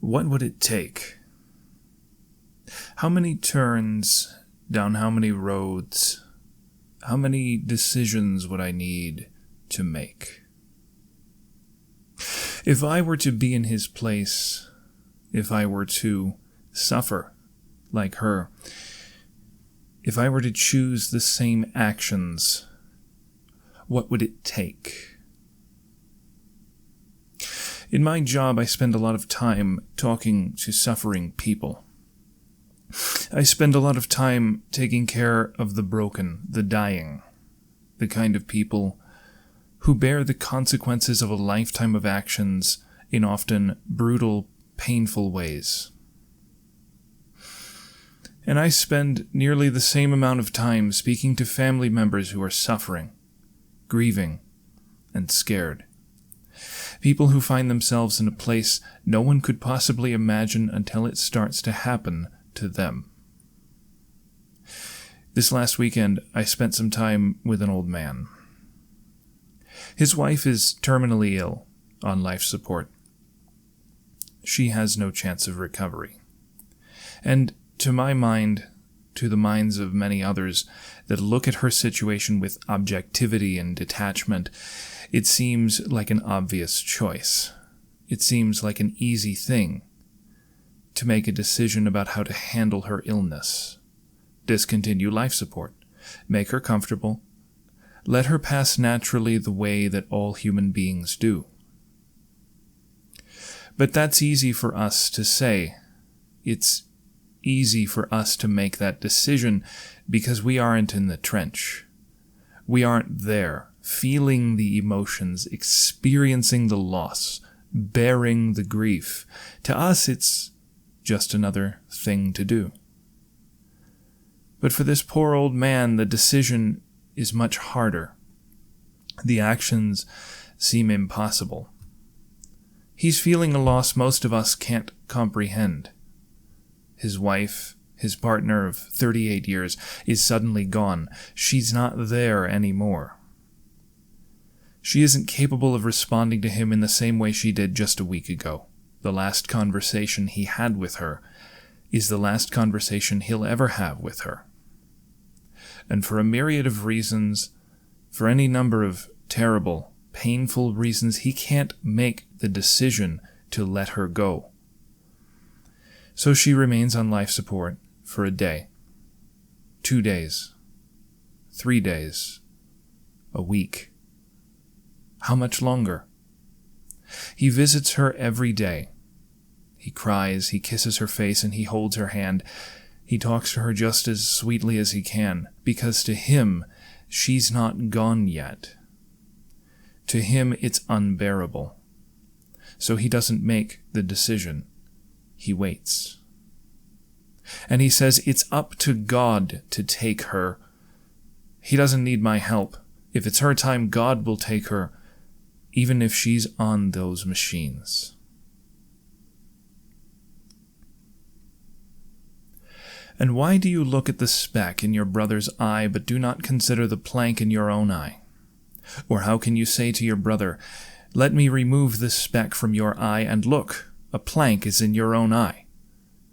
What would it take? How many turns down how many roads? How many decisions would I need to make? If I were to be in his place, if I were to suffer like her, if I were to choose the same actions, what would it take? In my job, I spend a lot of time talking to suffering people. I spend a lot of time taking care of the broken, the dying, the kind of people who bear the consequences of a lifetime of actions in often brutal, painful ways. And I spend nearly the same amount of time speaking to family members who are suffering, grieving, and scared. People who find themselves in a place no one could possibly imagine until it starts to happen to them. This last weekend, I spent some time with an old man. His wife is terminally ill, on life support. She has no chance of recovery. And to my mind, to the minds of many others that look at her situation with objectivity and detachment, it seems like an obvious choice. It seems like an easy thing to make a decision about how to handle her illness. Discontinue life support. Make her comfortable. Let her pass naturally the way that all human beings do. But that's easy for us to say. It's easy for us to make that decision because we aren't in the trench. We aren't there, feeling the emotions, experiencing the loss, bearing the grief. To us, it's just another thing to do. But for this poor old man, the decision is much harder. The actions seem impossible. He's feeling a loss most of us can't comprehend. His wife, his partner of 38 years, is suddenly gone. She's not there anymore. She isn't capable of responding to him in the same way she did just a week ago. The last conversation he had with her is the last conversation he'll ever have with her. And for a myriad of reasons, for any number of terrible, painful reasons, he can't make the decision to let her go. So she remains on life support for a day, 2 days, 3 days, a week. How much longer? He visits her every day. He cries, he kisses her face, and he holds her hand. He talks to her just as sweetly as he can, because to him, she's not gone yet. To him, it's unbearable. So he doesn't make the decision. He waits. And he says it's up to God to take her. He doesn't need my help. If it's her time, God will take her, even if she's on those machines. And why do you look at the speck in your brother's eye, but do not consider the plank in your own eye? Or how can you say to your brother, "Let me remove this speck from your eye, and look, a plank is in your own eye"?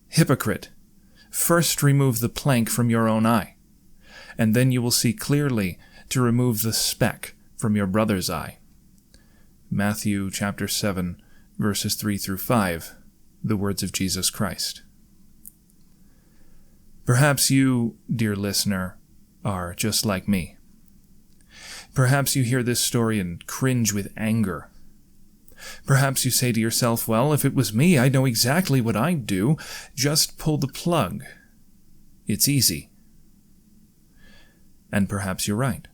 Hypocrite! First remove the plank from your own eye, and then you will see clearly to remove the speck from your brother's eye. Matthew chapter 7, verses 3 through 5, the words of Jesus Christ. Perhaps you, dear listener, are just like me. Perhaps you hear this story and cringe with anger. Perhaps you say to yourself, well, if it was me, I know exactly what I'd do. Just pull the plug. It's easy. And perhaps you're right.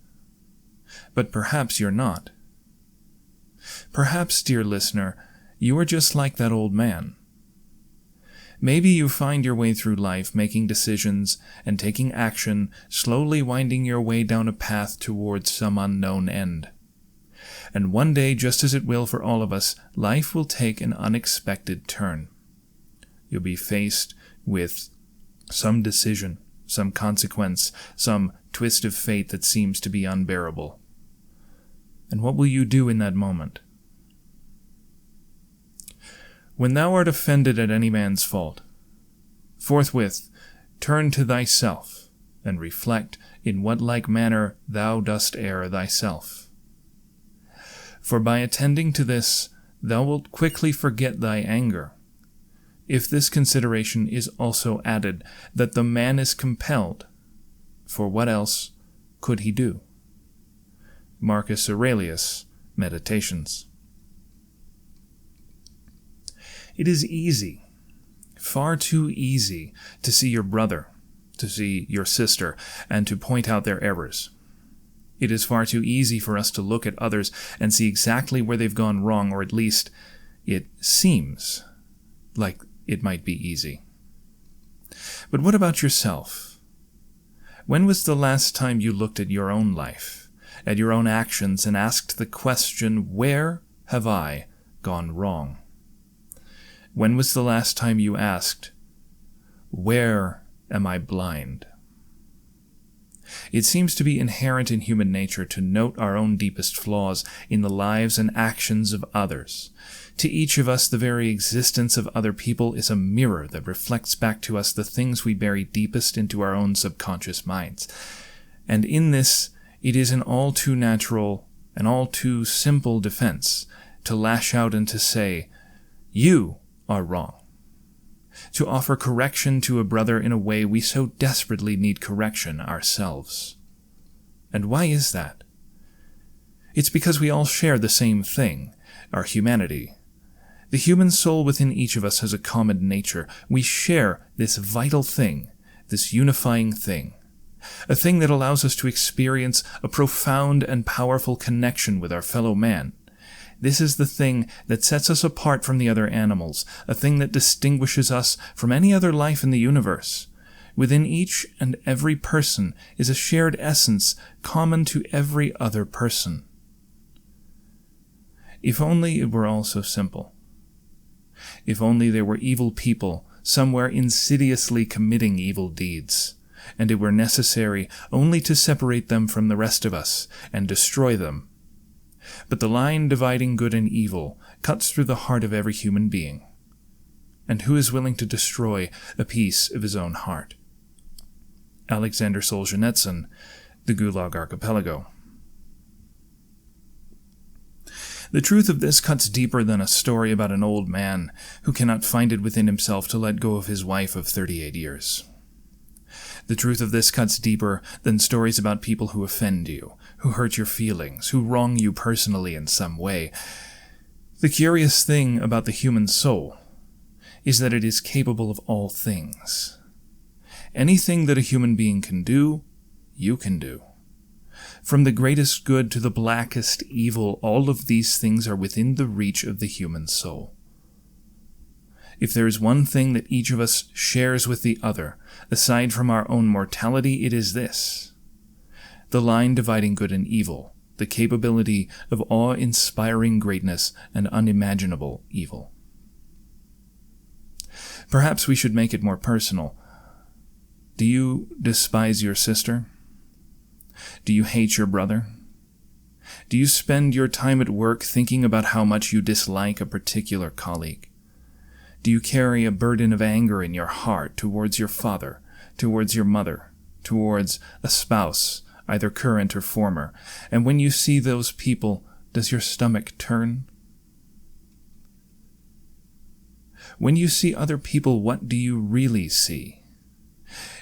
But perhaps you're not. Perhaps, dear listener, you are just like that old man. Maybe you find your way through life making decisions and taking action, slowly winding your way down a path towards some unknown end. And one day, just as it will for all of us, life will take an unexpected turn. You'll be faced with some decision, some consequence, some twist of fate that seems to be unbearable. And what will you do in that moment? When thou art offended at any man's fault, forthwith turn to thyself, and reflect in what like manner thou dost err thyself. For by attending to this, thou wilt quickly forget thy anger, if this consideration is also added, that the man is compelled, for what else could he do? Marcus Aurelius, Meditations. It is easy, far too easy, to see your brother, to see your sister, and to point out their errors. It is far too easy for us to look at others and see exactly where they've gone wrong, or at least it seems like it might be easy. But what about yourself? When was the last time you looked at your own life, at your own actions, and asked the question, where have I gone wrong? When was the last time you asked, where am I blind? It seems to be inherent in human nature to note our own deepest flaws in the lives and actions of others. To each of us, the very existence of other people is a mirror that reflects back to us the things we bury deepest into our own subconscious minds. And in this, it is an all too natural and all too simple defense to lash out and to say, you are wrong. To offer correction to a brother in a way we so desperately need correction ourselves. And why is that? It's because we all share the same thing, our humanity. The human soul within each of us has a common nature. We share this vital thing, this unifying thing, a thing that allows us to experience a profound and powerful connection with our fellow man. This is the thing that sets us apart from the other animals, a thing that distinguishes us from any other life in the universe. Within each and every person is a shared essence common to every other person. If only it were all so simple. If only there were evil people somewhere insidiously committing evil deeds, and it were necessary only to separate them from the rest of us and destroy them. But the line dividing good and evil cuts through the heart of every human being. And who is willing to destroy a piece of his own heart? Alexander Solzhenitsyn, The Gulag Archipelago. The truth of this cuts deeper than a story about an old man who cannot find it within himself to let go of his wife of 38 years. The truth of this cuts deeper than stories about people who offend you, who hurt your feelings, who wrong you personally in some way. The curious thing about the human soul is that it is capable of all things. Anything that a human being can do, you can do. From the greatest good to the blackest evil, all of these things are within the reach of the human soul. If there is one thing that each of us shares with the other, aside from our own mortality, it is this: the line dividing good and evil, the capability of awe-inspiring greatness and unimaginable evil. Perhaps we should make it more personal. Do you despise your sister? Do you hate your brother? Do you spend your time at work thinking about how much you dislike a particular colleague? Do you carry a burden of anger in your heart towards your father, towards your mother, towards a spouse, either current or former? And when you see those people, does your stomach turn? When you see other people, what do you really see?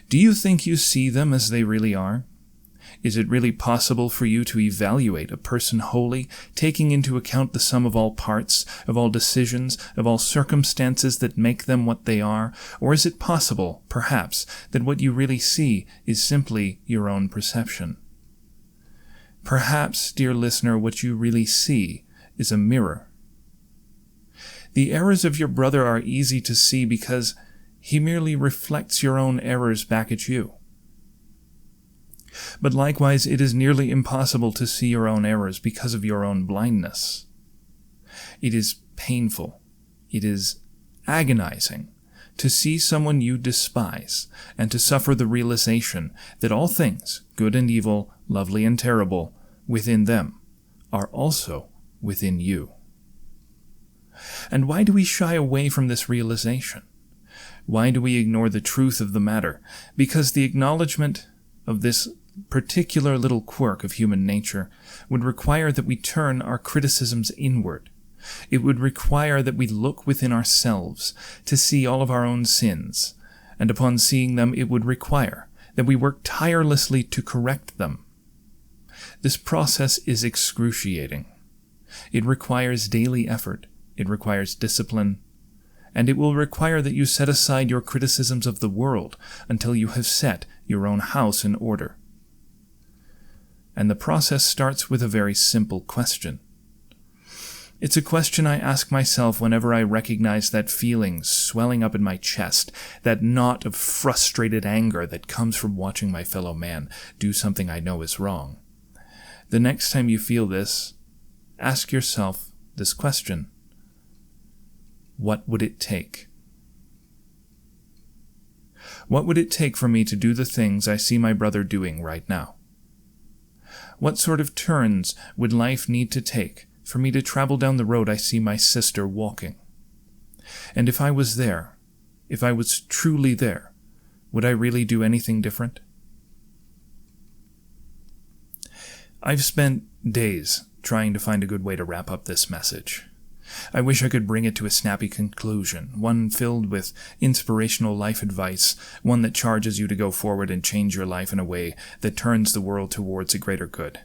Do you think you see them as they really are? Is it really possible for you to evaluate a person wholly, taking into account the sum of all parts, of all decisions, of all circumstances that make them what they are? Or is it possible, perhaps, that what you really see is simply your own perception? Perhaps, dear listener, what you really see is a mirror. The errors of your brother are easy to see because he merely reflects your own errors back at you. But likewise, it is nearly impossible to see your own errors because of your own blindness. It is painful, it is agonizing to see someone you despise and to suffer the realization that all things, good and evil, lovely and terrible, within them, are also within you. And why do we shy away from this realization? Why do we ignore the truth of the matter? Because the acknowledgement of this particular little quirk of human nature would require that we turn our criticisms inward. It would require that we look within ourselves to see all of our own sins, and upon seeing them it would require that we work tirelessly to correct them. This process is excruciating. It requires daily effort, it requires discipline, and it will require that you set aside your criticisms of the world until you have set your own house in order. And the process starts with a very simple question. It's a question I ask myself whenever I recognize that feeling swelling up in my chest, that knot of frustrated anger that comes from watching my fellow man do something I know is wrong. The next time you feel this, ask yourself this question. What would it take? What would it take for me to do the things I see my brother doing right now? What sort of turns would life need to take for me to travel down the road I see my sister walking? And if I was there, if I was truly there, would I really do anything different? I've spent days trying to find a good way to wrap up this message. I wish I could bring it to a snappy conclusion, one filled with inspirational life advice, one that charges you to go forward and change your life in a way that turns the world towards a greater good.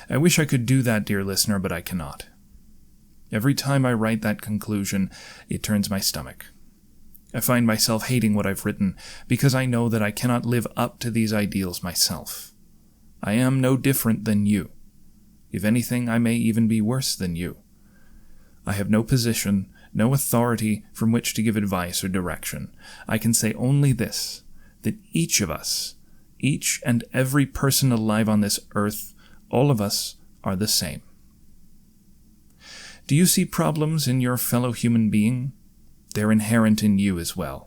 I wish I could do that, dear listener, but I cannot. Every time I write that conclusion, it turns my stomach. I find myself hating what I've written because I know that I cannot live up to these ideals myself. I am no different than you. If anything, I may even be worse than you. I have no position, no authority from which to give advice or direction. I can say only this, that each of us, each and every person alive on this earth, all of us are the same. Do you see problems in your fellow human being? They're inherent in you as well.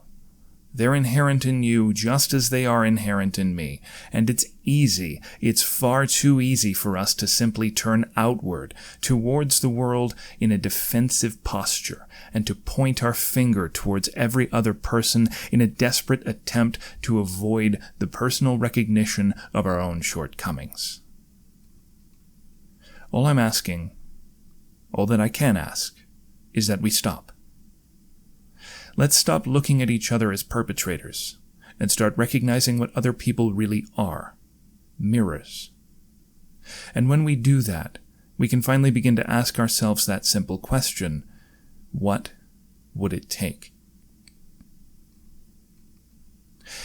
They're inherent in you just as they are inherent in me. And it's far too easy for us to simply turn outward towards the world in a defensive posture and to point our finger towards every other person in a desperate attempt to avoid the personal recognition of our own shortcomings. All I'm asking, all that I can ask, is that we stop. Let's stop looking at each other as perpetrators and start recognizing what other people really are, mirrors. And when we do that, we can finally begin to ask ourselves that simple question, what would it take?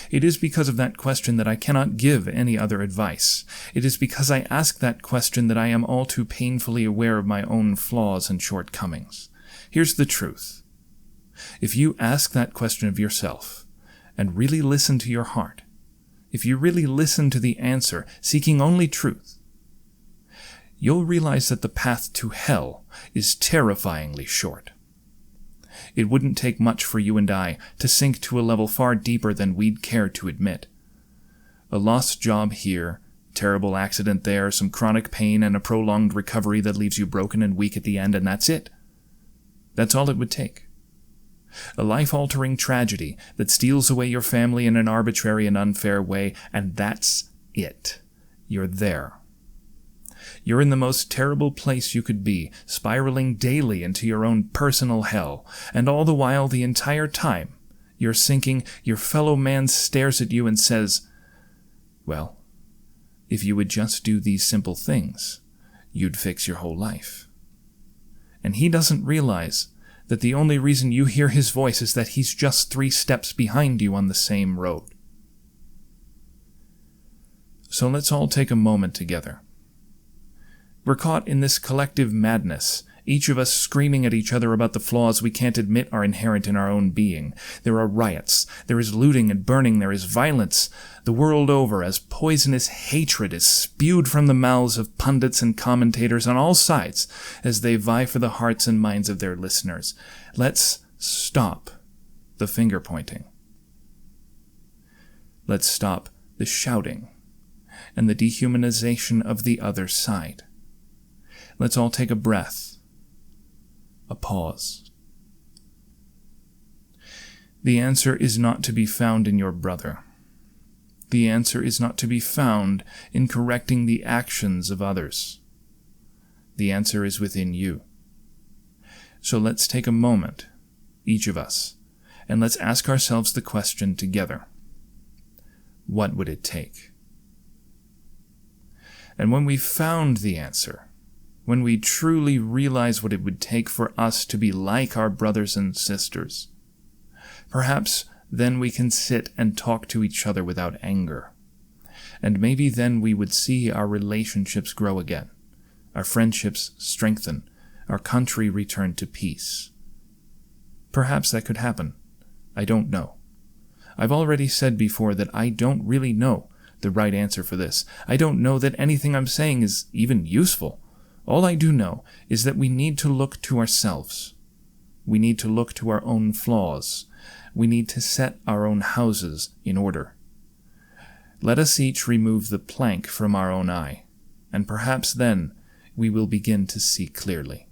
It is because of that question that I cannot give any other advice. It is because I ask that question that I am all too painfully aware of my own flaws and shortcomings. Here's the truth. If you ask that question of yourself, and really listen to your heart, if you really listen to the answer, seeking only truth, you'll realize that the path to hell is terrifyingly short. It wouldn't take much for you and I to sink to a level far deeper than we'd care to admit. A lost job here, terrible accident there, some chronic pain, and a prolonged recovery that leaves you broken and weak at the end, and that's it. That's all it would take. A life-altering tragedy that steals away your family in an arbitrary and unfair way, and that's it. You're there. You're in the most terrible place you could be, spiraling daily into your own personal hell, and all the while, the entire time, you're sinking, your fellow man stares at you and says, well, if you would just do these simple things, you'd fix your whole life. And he doesn't realize that the only reason you hear his voice is that he's just 3 steps behind you on the same road. So let's all take a moment together. We're caught in this collective madness, each of us screaming at each other about the flaws we can't admit are inherent in our own being. There are riots, there is looting and burning, there is violence the world over as poisonous hatred is spewed from the mouths of pundits and commentators on all sides as they vie for the hearts and minds of their listeners. Let's stop the finger-pointing. Let's stop the shouting and the dehumanization of the other side. Let's all take a breath, a pause, The answer is not to be found in your brother. The answer is not to be found in correcting the actions of others. The answer is within you. So let's take a moment, each of us, and let's ask ourselves the question together. What would it take? And when we've found the answer, when we truly realize what it would take for us to be like our brothers and sisters, perhaps then we can sit and talk to each other without anger. And maybe then we would see our relationships grow again, our friendships strengthen, our country return to peace. Perhaps that could happen. I don't know. I've already said before that I don't really know the right answer for this. I don't know that anything I'm saying is even useful. All I do know is that we need to look to ourselves. We need to look to our own flaws. We need to set our own houses in order. Let us each remove the plank from our own eye, and perhaps then we will begin to see clearly.